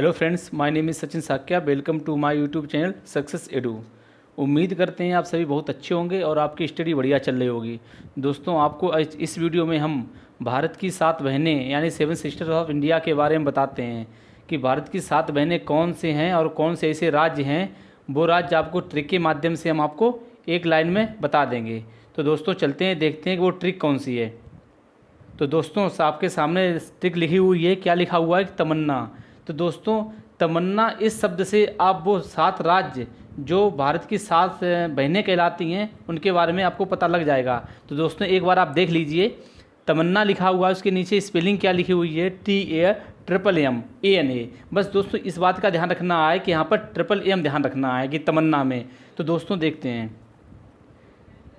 Hello friends, my name is Sachin Sakya. Welcome to my YouTube channel Success Edu. उम्मीद करते हैं आप सभी बहुत अच्छे होंगे और आपकी स्टडी बढ़िया चल रही होगी। दोस्तों, आपको आज इस वीडियो में हम भारत की 7 बहनें यानी 7 सिस्टर्स ऑफ इंडिया के बारे में बताते हैं कि भारत की 7 बहनें कौन से हैं और कौन से ऐसे राज्य हैं। वो राज्य आपको ट्रिक के माध्यम से हम आपको एक लाइन में बता देंगे। तो दोस्तों चलते हैं, देखते हैं कि वो ट्रिक कौन सी है। तो दोस्तों आपके सामने ट्रिक लिखी हुई है। क्या लिखा हुआ है? तमन्ना। तो दोस्तों तमन्ना इस शब्द से आप वो 7 राज्य जो भारत की 7 बहनें कहलाती हैं उनके बारे में आपको पता लग जाएगा। तो दोस्तों एक बार आप देख लीजिए, तमन्ना लिखा हुआ है, उसके नीचे स्पेलिंग क्या लिखी हुई है? TAMMANA। बस दोस्तों इस बात का ध्यान रखना है कि यहाँ पर M ध्यान रखना है कि तमन्ना में। तो दोस्तों देखते हैं,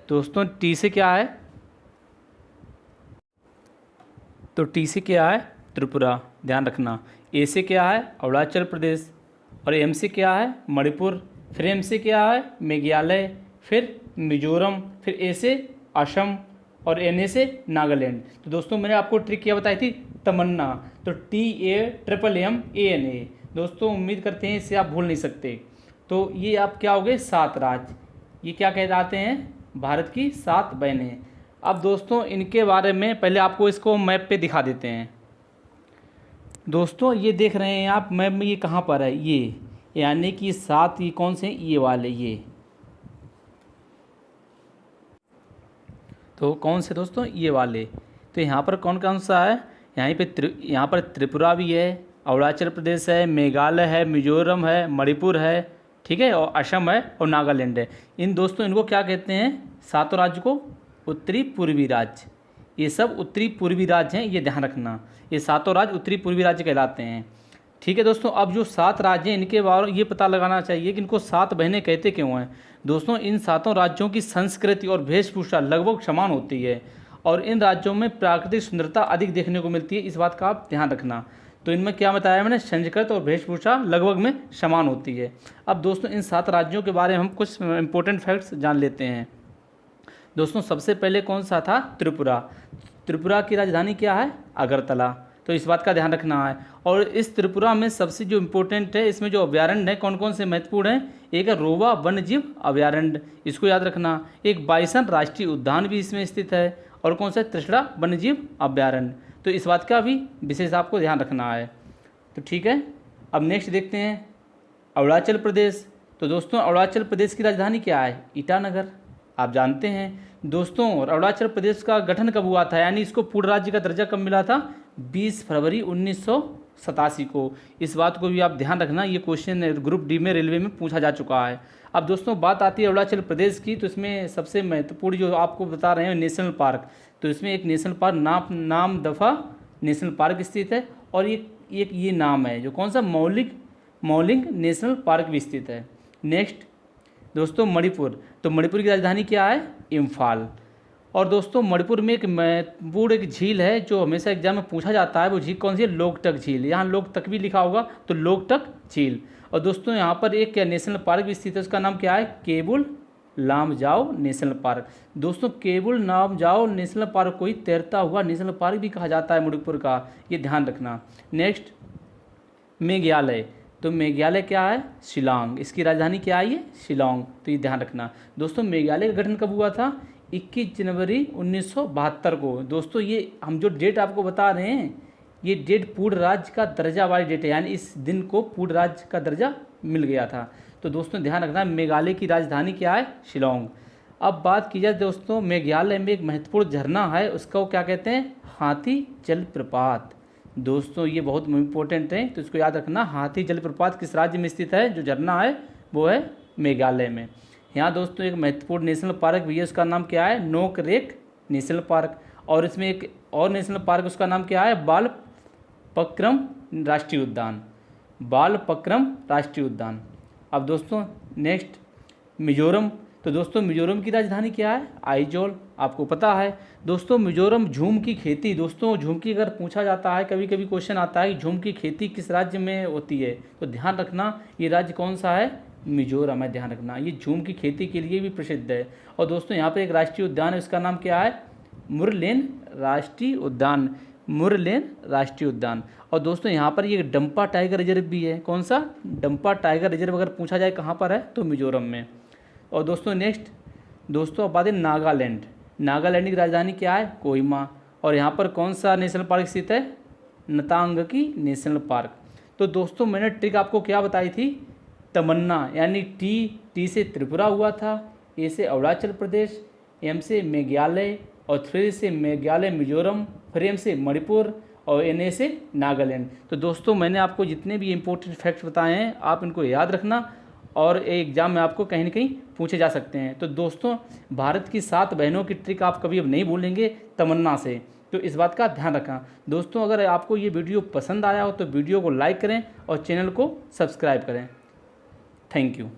दोस्तों टी से क्या है? तो टी से क्या है? त्रिपुरा, ध्यान रखना। ए से क्या है? अरुणाचल प्रदेश। और एम से क्या है? मणिपुर। फिर एम से क्या है? मेघालय। फिर मिजोरम। फिर ए से असम और एन ए से नागालैंड। तो दोस्तों मैंने आपको ट्रिक क्या बताई थी? तमन्ना। तो TAMMANA। दोस्तों उम्मीद करते हैं इससे आप भूल नहीं सकते। तो ये आप क्या हो गए? 7 राज्य। ये क्या कहलाते हैं? भारत की 7 बहनें। अब दोस्तों इनके बारे में पहले आपको इसको मैप पे दिखा देते हैं। दोस्तों ये देख रहे हैं आप मैप में, ये कहाँ पर है? ये यानी कि 7 ये कौन से हैं? ये वाले, ये तो कौन से दोस्तों? ये वाले। तो यहाँ पर कौन कौन सा है? यहाँ पर त्रिपुरा भी है, अरुणाचल प्रदेश है, मेघालय है, मिजोरम है, मणिपुर है, ठीक है, और असम है और नागालैंड है। इन दोस्तों इनको क्या कहते हैं? 7 राज्य को उत्तरी पूर्वी राज्य। ये सब उत्तरी पूर्वी राज्य हैं, ये ध्यान रखना। ये 7 राज्य उत्तरी पूर्वी राज्य कहलाते हैं। ठीक है दोस्तों, अब जो 7 राज्य हैं इनके बारे में ये पता लगाना चाहिए कि इनको 7 बहनें कहते क्यों हैं। दोस्तों इन 7 राज्यों की संस्कृति और वेशभूषा लगभग समान होती है और इन राज्यों में प्राकृतिक सुंदरता अधिक देखने को मिलती है, इस बात का आप ध्यान रखना। तो इनमें क्या बताया मैंने? संस्कृति और वेशभूषा लगभग में समान होती है। अब दोस्तों इन 7 राज्यों के बारे में हम कुछ इंपॉर्टेंट फैक्ट्स जान लेते हैं। दोस्तों सबसे पहले कौन सा था? त्रिपुरा। त्रिपुरा की राजधानी क्या है? अगरतला। तो इस बात का ध्यान रखना है। और इस त्रिपुरा में सबसे जो इम्पोर्टेंट है, इसमें जो अभ्यारण्य है कौन कौन से महत्वपूर्ण हैं? एक है रोवा वन्यजीव अभ्यारण्य, इसको याद रखना। एक बाइसन राष्ट्रीय उद्यान भी इसमें स्थित है। और कौन सा? त्रिशला वन्यजीव अभ्यारण्य। तो इस बात का भी विशेष आपको ध्यान रखना है। तो ठीक है, अब नेक्स्ट देखते हैं अरुणाचल प्रदेश। तो दोस्तों अरुणाचल प्रदेश की राजधानी क्या है? ईटानगर, आप जानते हैं। दोस्तों अरुणाचल प्रदेश का गठन कब हुआ था, यानी इसको पूर्ण राज्य का दर्जा कब मिला था? 20 फरवरी 1987 को। इस बात को भी आप ध्यान रखना, ये क्वेश्चन ग्रुप डी में रेलवे में पूछा जा चुका है। अब दोस्तों बात आती है अरुणाचल प्रदेश की, तो इसमें सबसे महत्वपूर्ण जो आपको बता रहे हैं नेशनल पार्क। तो इसमें एक national park Namdapha national park स्थित है और एक ये नाम है जो कौन सा? मौलिंग नेशनल पार्क भी स्थित है। नेक्स्ट दोस्तों मणिपुर। तो मणिपुर की राजधानी क्या है? इम्फाल। और दोस्तों मणिपुर में एक महत्वपूर्ण एक झील है जो हमेशा एग्जाम में पूछा जाता है। वो झील कौन सी है? लोकटक झील। यहाँ लोकटक भी लिखा होगा, तो लोकटक झील। और दोस्तों यहाँ पर एक नेशनल पार्क भी स्थित है, उसका नाम क्या है? Keibul Lamjao national park. दोस्तों केबुल लामजाओ नेशनल पार्क को ही तैरता हुआ नेशनल पार्क भी कहा जाता है मणिपुर का, ये ध्यान रखना। नेक्स्ट मेघालय। तो मेघालय क्या है? शिलांग। इसकी राजधानी क्या है? ये शिलांग। तो ये ध्यान रखना। दोस्तों मेघालय का गठन कब हुआ था? 21 जनवरी 1972 को। दोस्तों ये हम जो डेट आपको बता रहे हैं, ये डेट पूर्ण राज्य का दर्जा वाली डेट है, यानी इस दिन को पूर्ण राज्य का दर्जा मिल गया था। तो दोस्तों ध्यान रखना, मेघालय की राजधानी क्या है? शिलांग। अब बात की जाए दोस्तों, मेघालय में एक महत्वपूर्ण झरना है, उसको क्या कहते हैं? हाथी जलप्रपात। दोस्तों ये बहुत इंपॉर्टेंट है, तो इसको याद रखना। हाथी जलप्रपात किस राज्य में स्थित है? जो झरना है वो है मेघालय में। यहाँ दोस्तों एक महत्वपूर्ण नेशनल पार्क भी है, उसका नाम क्या है? Nokrek national park. और इसमें एक और नेशनल पार्क, उसका नाम क्या है? बालपक्रम राष्ट्रीय उद्यान। बालपक्रम राष्ट्रीय उद्यान। अब दोस्तों नेक्स्ट मिजोरम। तो दोस्तों मिजोरम की राजधानी क्या है? आइजोल, आपको पता है। दोस्तों मिजोरम झूम की खेती। दोस्तों झूम की अगर पूछा जाता है, कभी कभी क्वेश्चन आता है कि झूम की खेती किस राज्य में होती है, तो ध्यान रखना ये राज्य कौन सा है? मिजोरम है, ध्यान रखना। ये झूम की खेती के लिए भी प्रसिद्ध है। और दोस्तों यहाँ पर एक राष्ट्रीय उद्यान है, उसका नाम क्या है? मुरलेन राष्ट्रीय उद्यान। मुरलेन राष्ट्रीय उद्यान। और दोस्तों यहाँ पर ये डंपा टाइगर रिजर्व भी है। कौन सा? डंपा टाइगर रिजर्व अगर पूछा जाए कहाँ पर है तो मिजोरम में। और दोस्तों नेक्स्ट दोस्तों अब बात है नागालैंड। नागालैंड की राजधानी क्या है? कोहिमा। और यहाँ पर कौन सा नेशनल पार्क स्थित है? नतांगकी नेशनल पार्क। तो दोस्तों मैंने ट्रिक आपको क्या बताई थी? तमन्ना, यानी टी से त्रिपुरा हुआ था, ए से अरुणाचल प्रदेश, एम से मेघालय, और 3 से मेघालय मिजोरम, फिर एम से मणिपुर, और एन ए से नागालैंड। तो दोस्तों मैंने आपको जितने भी इंपॉर्टेंट फैक्ट्स बताए हैं आप इनको याद रखना, और एग्ज़ाम में आपको कहीं ना कहीं पूछे जा सकते हैं। तो दोस्तों भारत की 7 बहनों की ट्रिक आप कभी अब नहीं भूलेंगे तमन्ना से, तो इस बात का ध्यान रखना। दोस्तों अगर आपको ये वीडियो पसंद आया हो तो वीडियो को लाइक करें और चैनल को सब्सक्राइब करें। Thank you.